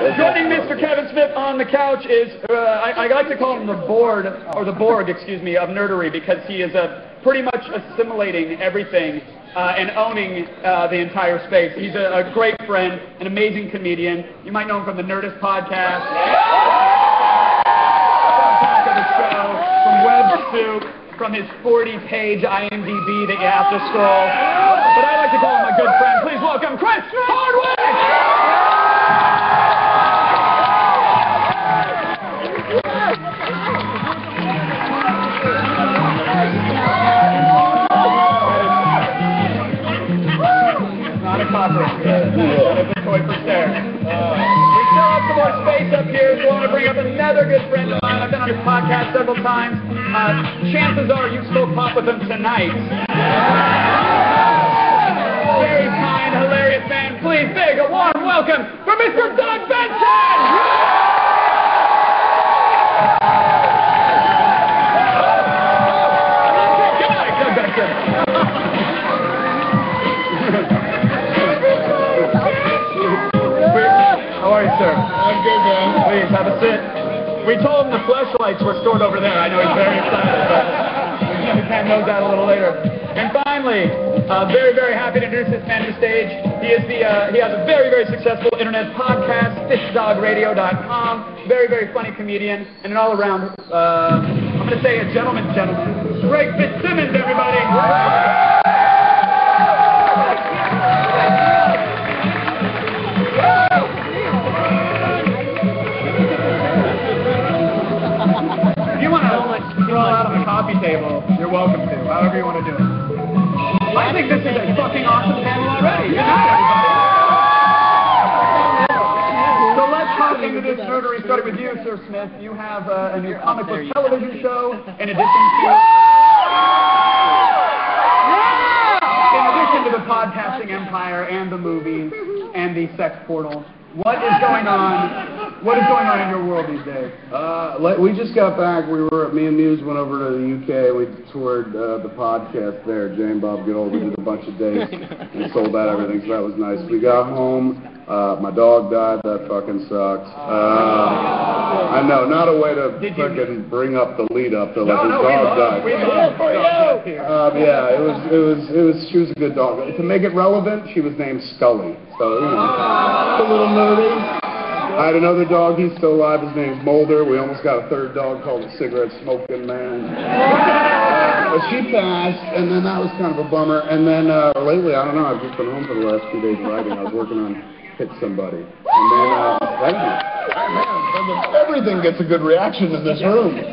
Joining Mr. Kevin Smith on the couch is, I like to call him the Borg, excuse me, of nerdery, because he is pretty much assimilating everything and owning the entire space. He's a great friend, an amazing comedian. You might know him from the Nerdist podcast, from Web Soup, from his 40-page IMDb that you have to scroll. But I like to call him a good friend. Please welcome Chris Hardwick! Not a copper. That is a toy for stare. We still have some more space up here, so I want to bring up another good friend of mine. I've been on his podcast several times. Chances are you still pop with him tonight. Very kind, hilarious man. Please, big, a warm welcome for Mr. Doug Benson! Doug Benson. How are you, sir? I'm good, man. Please, have a sit. We told him the fleshlights were stored over there. I know he's very excited, but his man knows that a little later. And finally, very, very happy to introduce this man to the stage. He has a very, very successful internet podcast, FishDogRadio.com. Very, very funny comedian, and an all-around, I'm going to say a gentleman. Greg Fitzsimmons, everybody. Out on the coffee table, you're welcome to, however you want to do it. I think this is a fucking awesome panel already. Good night, everybody. So let's hop into this nerdery, starting with you, Sir Smith. You have a new comic book television show, in addition to the podcasting empire and the movies and the sex portal. What is going on? What is going on in your world these days? We just got back. Me and Muse went over to the UK. We toured the podcast there. Jay and Bob Gold. We did a bunch of dates and sold out everything, so that was nice. We got home. My dog died. That fucking sucks. I know, not a way to fucking bring up the lead up to like his dog died. We love for you. Yeah, she was a good dog. To make it relevant, she was named Scully. So, you know, it's a little nerdy. I had another dog, he's still alive, his name's Mulder. We almost got a third dog called the Cigarette Smoking Man. But she passed, and then that was kind of a bummer. And then lately, I don't know, I've just been home for the last 2 days writing. I was working on Hit Somebody. And then, thank you. Everything gets a good reaction in this room. Boy,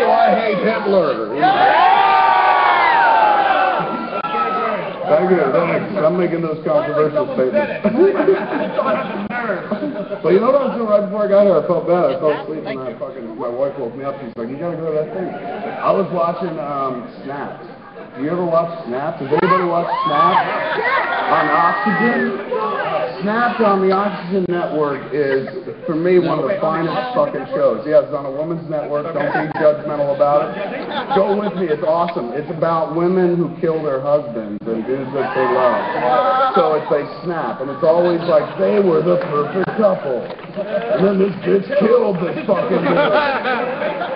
do I hate Hitler. Thank you, thanks. I'm making those controversial statements. But you know what I was doing right before I got here? I felt bad. I fell asleep and my wife woke me up. She's like, you gotta go to that thing. I was watching Snaps. Do you ever watch Snaps? Does anybody watch Snaps? On Oxygen? Snaps on the Oxygen Network is, for me, one of the finest fucking shows. Yeah, it's on a woman's network. Don't be judgmental about it. Go with me. It's awesome. It's about women who kill their husbands and dudes that they love. So they snap, and it's always like, they were the perfect couple. And then this bitch killed this fucking dude.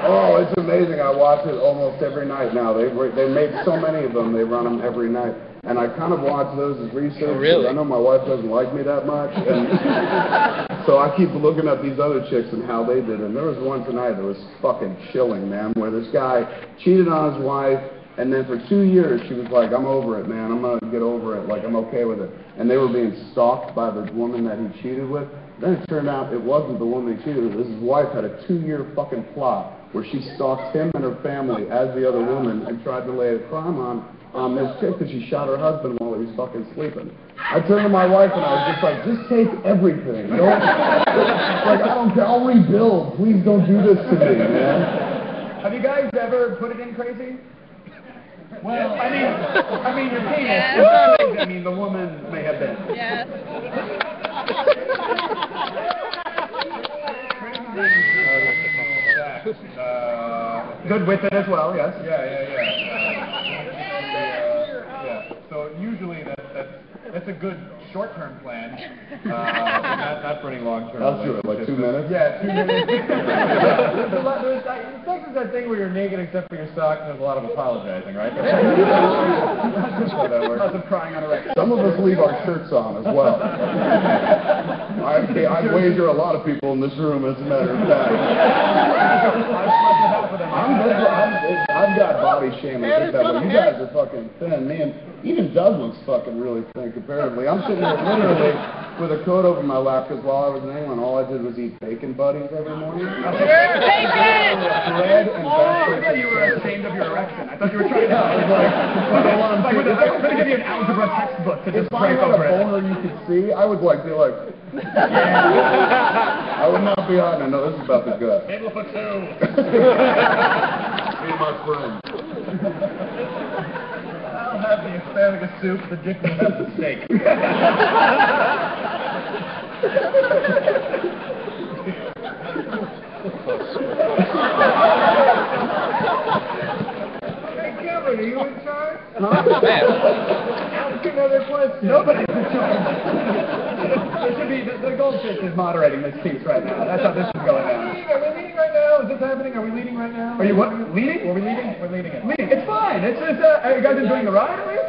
Oh, it's amazing. I watch it almost every night now. They made so many of them. They run them every night. And I kind of watch those as research. Oh, really? I know my wife doesn't like me that much. And so I keep looking at these other chicks and how they did it. And there was one tonight that was fucking chilling, man, where this guy cheated on his wife. And then for 2 years, she was like, I'm over it, man. I'm going to get over it. Like, I'm okay with it. And they were being stalked by the woman that he cheated with. Then it turned out it wasn't the woman he cheated with. His wife had a 2-year fucking plot where she stalked him and her family as the other woman and tried to lay a crime on this chick because she shot her husband while he was fucking sleeping. I turned to my wife and I was just like, just take everything. Don't, like, I don't care. I'll rebuild. Please don't do this to me, man. Have you guys ever put it in crazy? Well, I mean, your penis. I mean, the woman may have been. Yes. Good with it as well, yes. Yeah. So usually that's a good short-term plan. Not not for any long-term. I'll do it, like 2 minutes? Yeah, 2 minutes. Sex is that thing where you're naked except for your socks and there's a lot of apologizing, right? Lots of crying on a record. Some of us leave our shirts on as well. I'd wager a lot of people in this room, as a matter of fact. I've got body shame. You guys are fucking thin. Man, even Doug looks fucking really thin comparatively. I'm sitting there literally with a coat over my lap because while I was in England, all I did was eat bacon buddies every morning. Bacon! Bread and I thought you were ashamed of your erection. I thought you were trying to... I'm going to give you an algebra textbook to just break over it. If I had a boner you could see, I would like be like... I would not be hot. I know this is about to go. Table for two. Me and my friend. I'll have the asparagus soup, the dick will have the steak. Hey, Kevin, are you in charge? Ask another question. Nobody's in charge. It should be, the goldfish is moderating this piece right now. That's how this is going down. Are we leading right now? Is this happening? Are we leading right now? Are you what? Leading? Are we leading? We're leading it. Leading. It's fine. It's just, are you guys enjoying the ride, at least?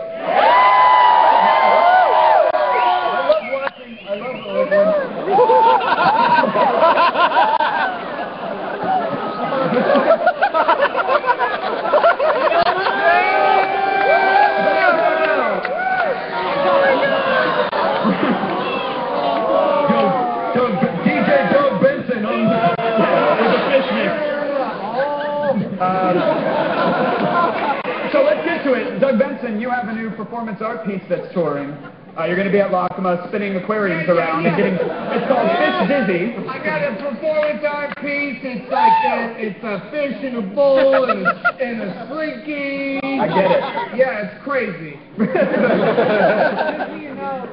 I love DJ Doug Benson on with the fish mix. So let's get to it. Doug Benson, you have a new performance art piece that's touring. You're going to be at Lockma spinning aquariums around and getting, it's called Fish Dizzy. I got a performance art piece. It's like it's a fish in a bowl and a slinky. I get it. Yeah, it's crazy. Just so you know,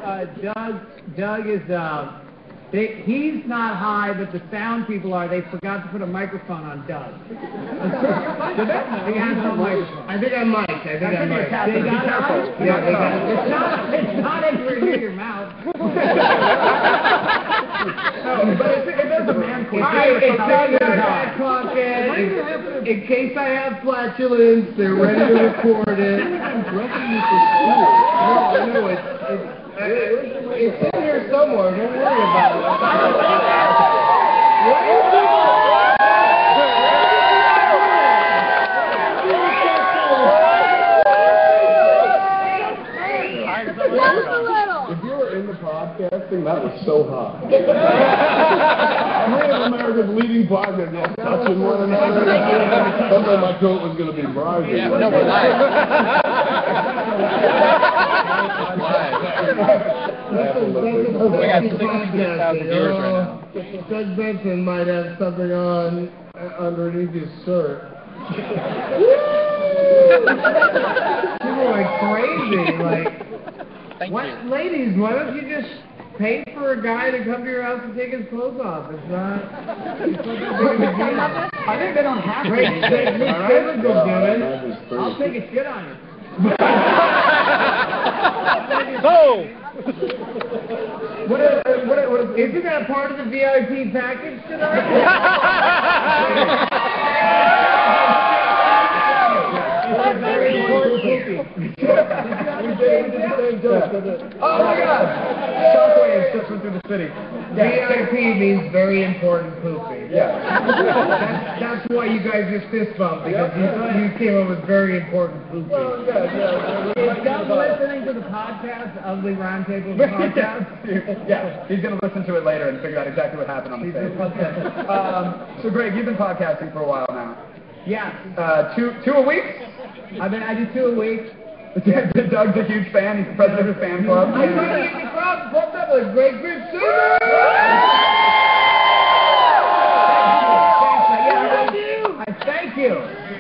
Doug is, he's not high, but the sound people are. They forgot to put a microphone on Doug. Did they? He has no microphone. I think I might. They got it. Yeah, they got it. It's not anywhere near your mouth. But it is a man It does have that pocket. In case I have flatulence, they're ready to record it. It's in here somewhere. Don't worry about it. If you were into podcasting, that was so hot. One of America's leading podcasts, touching one another. Someday my coat was going to be rising. Yeah, no, we're live. We got 6,000 viewers right now. Doug Benson might have something on underneath his shirt. People are like crazy. Like, what, ladies? Why don't you just pay for a guy to come to your house and take his clothes off? It's not that big of a deal. I think they don't have to. Great, David will do it. I'll take a shit on you. Isn't that part of the VIP package tonight? Oh my God! Shockwaves just went through the city. VIP means very important pooping. Yeah. That's why you guys just fist bumped, because you came up with very important pooping. Is Doug listening to the podcast, Ugly Roundtable podcast? Yeah, he's going to listen to it later and figure out exactly what happened on the stage. So Greg, you've been podcasting for a while now. Yeah. Two a week? I do 2 a week. Doug's a huge fan. He's the president of his fan club. I'm trying to get the crowd pumped up with great Chris Sooner! Thank you.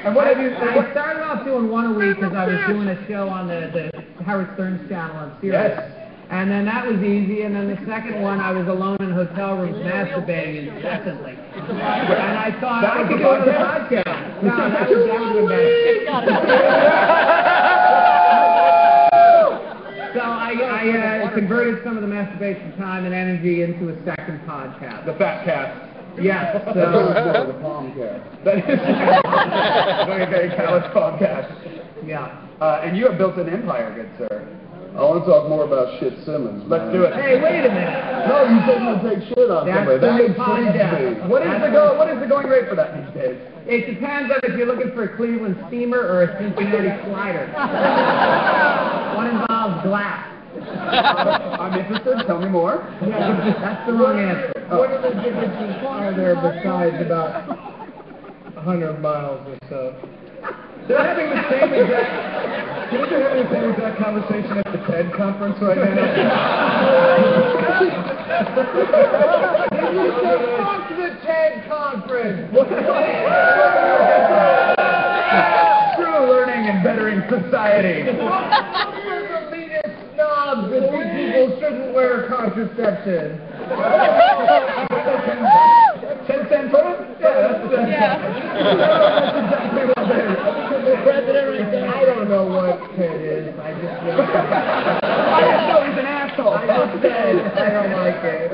And what have you? I started off doing 1 a week because I was doing a show on the Howard Stern's channel on Sirius. Yes. And then that was easy. And then the second one, I was alone in hotel rooms masturbating incessantly. And I thought I could do another podcast. No, that would have been better. So I I converted some of the masturbation time and energy into a second podcast. The Fat Cast. Yes. The So, palm cast. That is very, very callous podcast. yeah. And you have built an empire, good sir. I want to talk more about Shit Simmons. Let's do it. Hey, wait a minute. No, you said you take shit on That's somebody. the That new intrigues podcast. me. What is the going rate for that these days? It depends on if you're looking for a Cleveland steamer or a Cincinnati slider. One involves glass. I'm interested. Tell me more. Yeah, that's the wrong answer. What are the differences are there besides about 100 miles or so? They're having the same exact. Can we be having the same exact conversation at the TED conference right now? You said fuck the TED conference! True learning and bettering society. You're the elitist snobs that think people shouldn't wear contraception. Ted Santorum? Yeah, that's exactly what it is. I don't know what TED is. I just know. I just know he's an asshole. I just said I don't like it.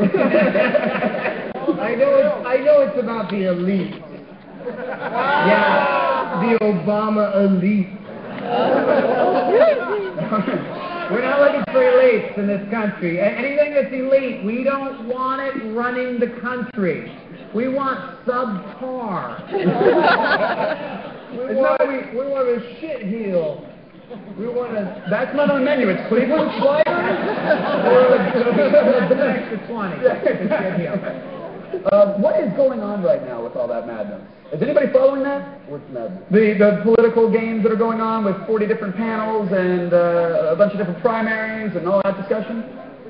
I know it's about the elite. Yeah, the Obama elite. We're not looking for elites in this country. Anything that's elite, we don't want it running the country. We want subpar. We want a shit heel. We want a. That's not on the menu. It's Cleveland sliders. That's an extra 20. What is going on right now with all that madness? Is anybody following that? What's madness? The political games that are going on with 40 different panels and a bunch of different primaries and all that discussion?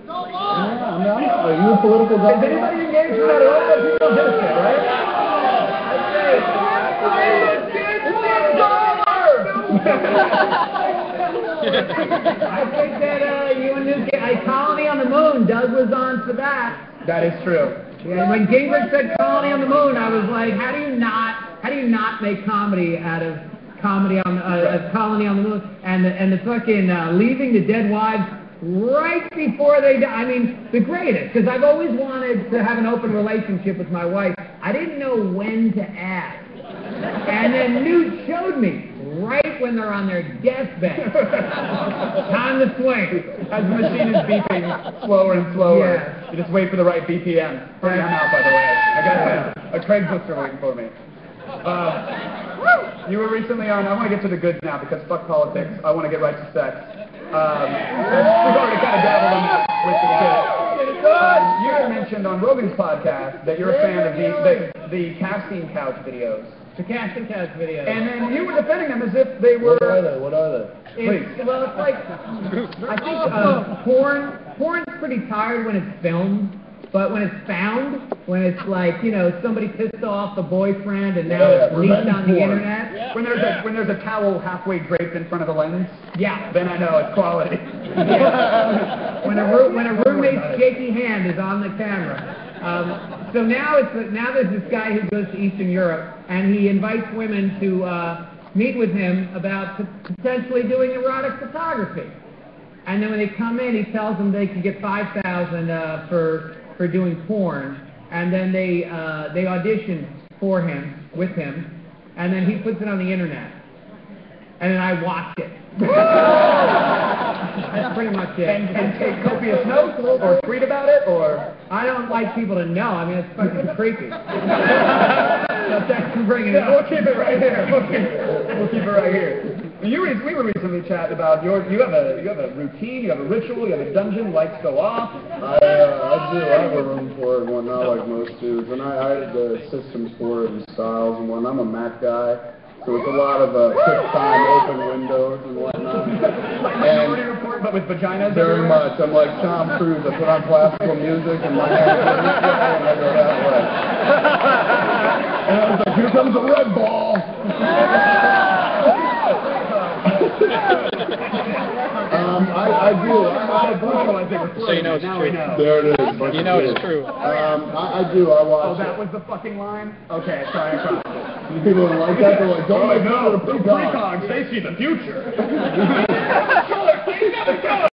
Yeah, are you a political guy? Is anybody engaged in that at all? People do shit, right? I think that you and New Colony on the Moon, Doug was on to that. That is true. Yeah, when Gingrich said Colony on the Moon, I was like, how do you not make comedy out of Colony on the Moon? And the fucking leaving the dead wives right before they die. I mean, the greatest, because I've always wanted to have an open relationship with my wife. I didn't know when to ask. And then Newt showed me right when they're on their deathbed. Time to swing. As the machine is beeping slower and slower, Yeah. you just wait for the right BPM. I'm out, by the way. I got a Craigslist waiting for me. You were recently on, I want to get to the goods now because fuck politics. I want to get right to sex. We've already kind of dabbled in that with the shit. You had mentioned on Rogan's podcast that you're a fan of the casting couch videos. The casting couch video. And then you were defending them as if they were... What are they? Well, it's like, I think porn's pretty tired when it's filmed, but when it's found, when it's like, somebody pissed off the boyfriend and now it's leaked on the internet. Yeah. When there's a towel halfway draped in front of the lens, Yeah. then I know it's quality. Yeah. When a roommate's shaky hand is on the camera. So now there's this guy who goes to Eastern Europe and he invites women to meet with him about potentially doing erotic photography. And then when they come in, he tells them they can get $5,000 for doing porn, and then they audition for him with him, and then he puts it on the internet, and then I watch it. That's pretty much it. And take copious notes or tweet about it, or... I don't like people to know. I mean, it's fucking creepy. So thanks for bringing it up. We'll keep it right here. We'll keep it right here. We were recently chatting about you have a routine, you have a ritual, you have a dungeon, lights go off. I do. I have a room for it and whatnot, like most dudes. And I had the systems for it and styles and whatnot. I'm a Mac guy, so it's a lot of quick time, open windows and whatnot. Minority Report, but with vaginas. Very much. I'm like Tom Cruise. I put on classical music and my hands are and I go that way. And I was like, here comes a red ball. I do. So you know it's true. There it is. You know it's true. I do. I watch Oh, that was the fucking line? Okay, sorry, I crossed it. it. People don't like that. They're like, don't make fun of the The precogs, they see the future.